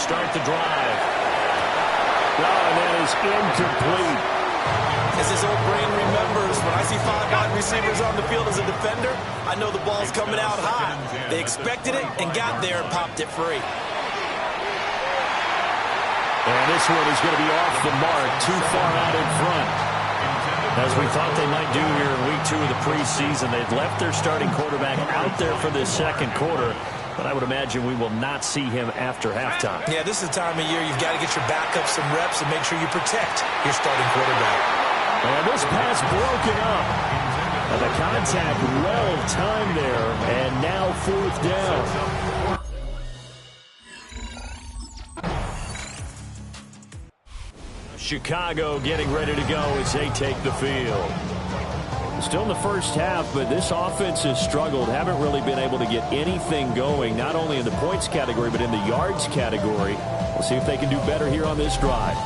start the drive. And that is incomplete. As his old brain remembers, when I see 5 wide receivers on the field as a defender, I know the ball's coming out high. They expected it and got there and popped it free. And this one is going to be off the mark, too far out in front. As we thought they might do here in week 2 of the preseason, they've left their starting quarterback out there for this second quarter. But I would imagine we will not see him after halftime. Yeah, this is the time of year you've got to get your backup some reps and make sure you protect your starting quarterback. And this pass broken up. And the contact well timed there. And now 4th down. Chicago getting ready to go as they take the field. Still in the first half, but this offense has struggled. Haven't really been able to get anything going, not only in the points category, but in the yards category. We'll see if they can do better here on this drive.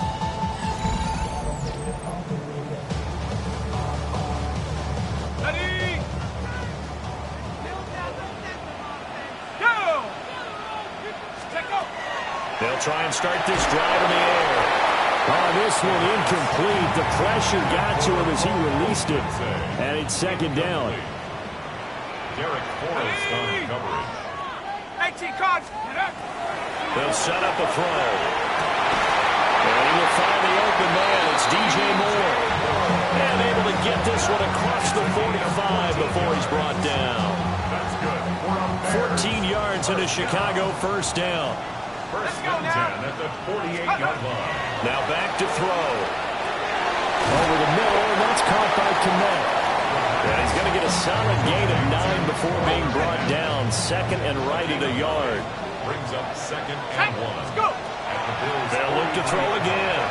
Ready? Go! They'll try and start this drive in the air. Oh, this one incomplete. The pressure got to him as he released it. And it's 2nd down. Derek Forrest on coverage. 18 cards. They'll set up a throw. And he will find the open man. It's DJ Moore. And able to get this one across the 45 before he's brought down. That's good. 14 yards and a Chicago first down. First and 10 at the 48-yard line. Now back to throw. Over the middle, and that's caught by Kmet. And he's going to get a solid gain of 9 before being brought down. 2nd and right at a yard. Brings up 2nd and 1. Let's go. They'll look to throw again.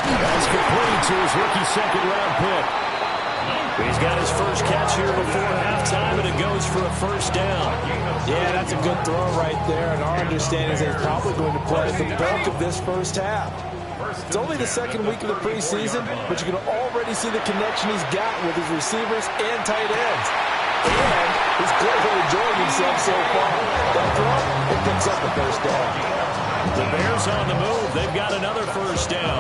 That's complete to his rookie 2nd-round pick. He's got his first catch here before halftime, and it goes for a first down. Yeah, that's a good throw right there, and our understanding is he's probably going to play the bulk of this first half. It's only the 2nd week of the preseason, but you can already see the connection he's got with his receivers and tight ends. And he's clearly enjoying himself so far. That throw, it picks up the first down. The Bears on the move. They've got another first down.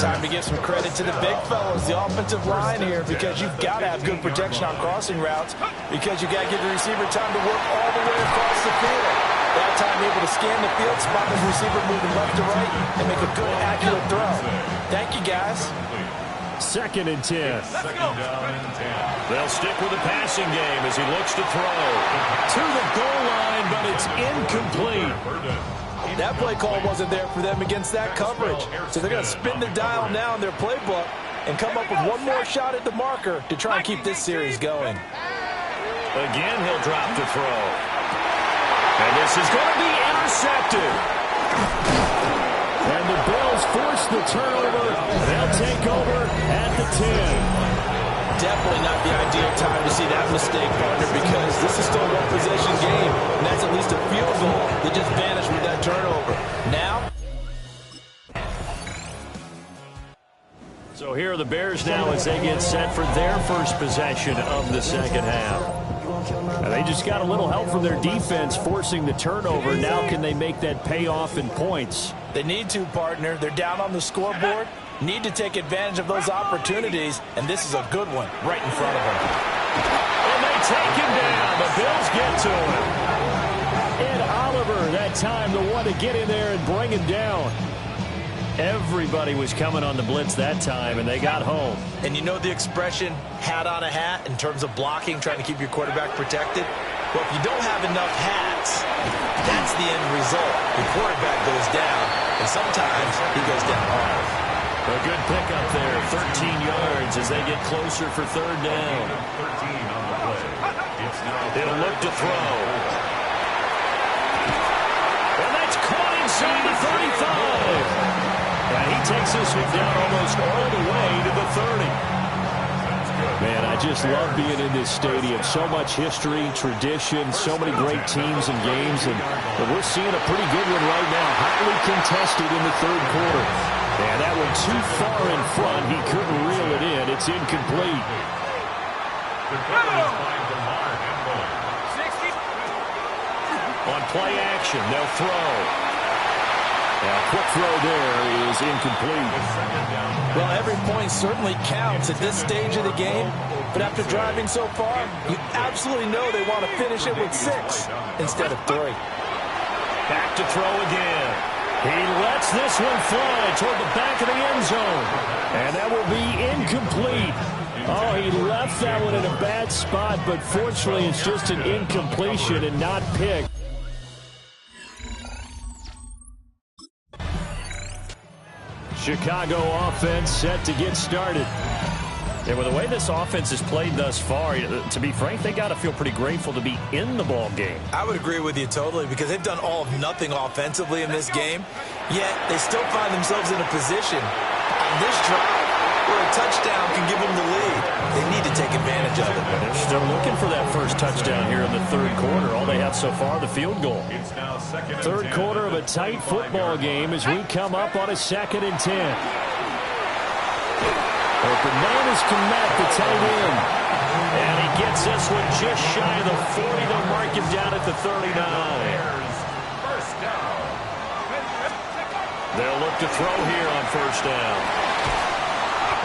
Time to give some credit to the big fellas, the offensive line here, because you've got to have good protection on crossing routes, because you've got to give the receiver time to work all the way across the field. That time able to scan the field, spot the receiver moving left to right, and make a good, accurate throw. Thank you, guys. 2nd and 10. Second down and 10. They'll stick with the passing game as he looks to throw. To the goal line, but it's incomplete. That play call wasn't there for them against that coverage. So they're going to spin the dial now in their playbook and come up with one more shot at the marker to try and keep this series going. Again, he'll drop the throw. And this is going to be intercepted. And the Bills force the turnover. They'll take over at the 10. Definitely not the ideal time to see that mistake, partner, because this is still a one-possession game, and that's at least a field goal that just vanished with that turnover. Now, so here are the Bears now as they get set for their first possession of the second half. And they just got a little help from their defense forcing the turnover. Now can they make that pay off in points? they need to, partner. They're down on the scoreboard. Need to take advantage of those opportunities, and this is a good one right in front of them. And they take him down. The Bills get to him. Ed Oliver, that time, the one to get in there and bring him down. Everybody was coming on the blitz that time, and they got home. And you know the expression, hat on a hat, in terms of blocking, trying to keep your quarterback protected? Well, if you don't have enough hats, that's the end result. Your quarterback goes down, and sometimes he goes down hard. A good pickup there, 13 yards as they get closer for third down. 13 on the play. They'll look to throw. And that's caught inside the 35. And he takes this one down almost all the way to the 30. Man, I just love being in this stadium. So much history, tradition, so many great teams and games. And we're seeing a pretty good one right now. Hotly contested in the third quarter. And that one too far in front. He couldn't reel it in. It's incomplete. On play action, they'll throw. Quick throw there is incomplete. Well, every point certainly counts at this stage of the game. But after driving so far, you absolutely know they want to finish it with 6 instead of 3. Back to throw again. He lets this one fly toward the back of the end zone. And that will be incomplete. Oh, he left that one in a bad spot, but fortunately it's just an incompletion and not picked. Chicago offense set to get started. Yeah, well, the way this offense has played thus far, to be frank, they got to feel pretty grateful to be in the ball game. I would agree with you totally because they've done all of nothing offensively in this game, yet they still find themselves in a position on this drive where a touchdown can give them the lead. They need to take advantage of it. They're still looking for that first touchdown here in the third quarter. All they have so far, the field goal. Third quarter of a tight football game as we come up on a 2nd and 10. Open man is Komet, the tight end. And he gets this one just shy of the 40. They'll mark him down at the 39. They'll look to throw here on first down.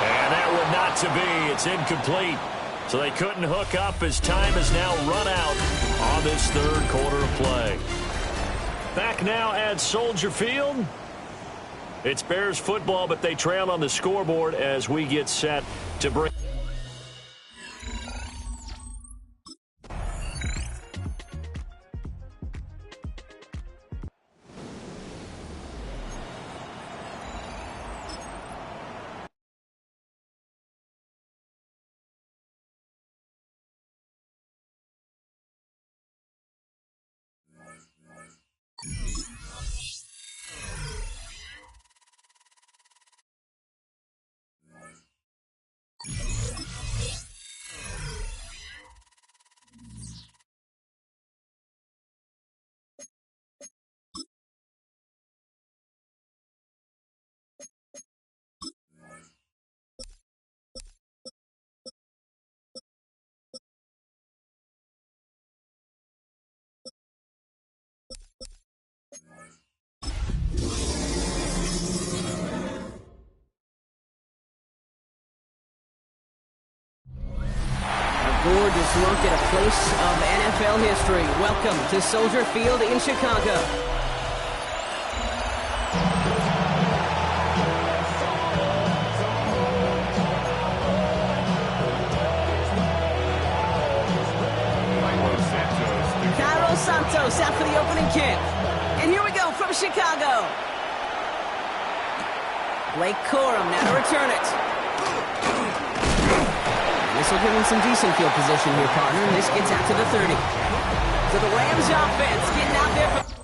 And that one not to be. It's incomplete. So they couldn't hook up as time has now run out on this third quarter of play. Back now at Soldier Field. It's Bears football, but they trail on the scoreboard as we get set to bring. Gorgeous look at a place of NFL history. Welcome to Soldier Field in Chicago. Cairo Santos out for the opening kick. And here we go from Chicago. Blake Corum now to return it. This will give him some decent field position here, partner. And this gets out to the 30. So the Rams offense getting out there for